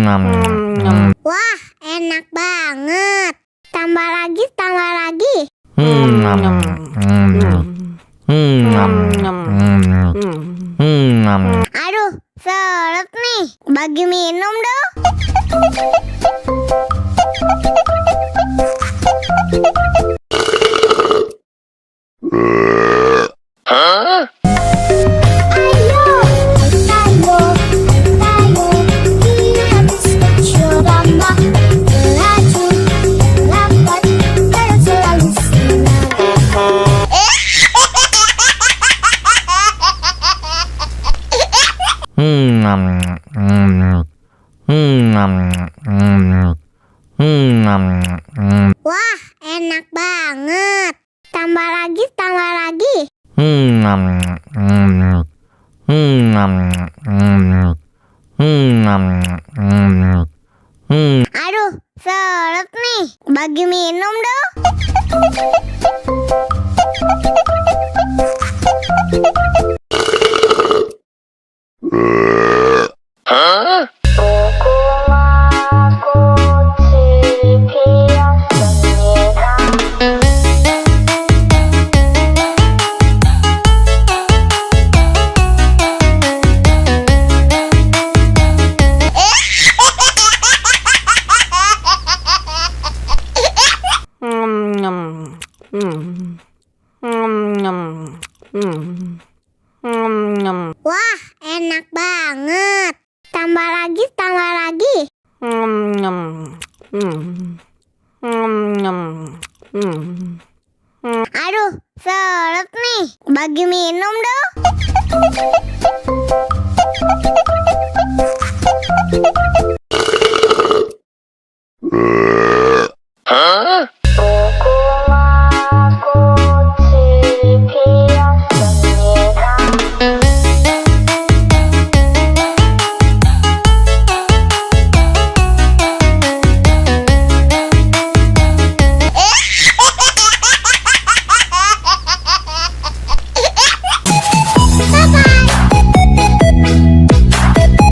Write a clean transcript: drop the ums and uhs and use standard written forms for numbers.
Wah, enak banget. Tambah lagi, tambah lagi. Aduh, seret nih. Bagi minum dong. Wah, enak banget. Tambah lagi, tambah lagi. Aduh, seret nih. Bagi minum dong. Wah, enak banget. Tambah lagi, tambah lagi. Aduh, seret nih. Bagi minum dong.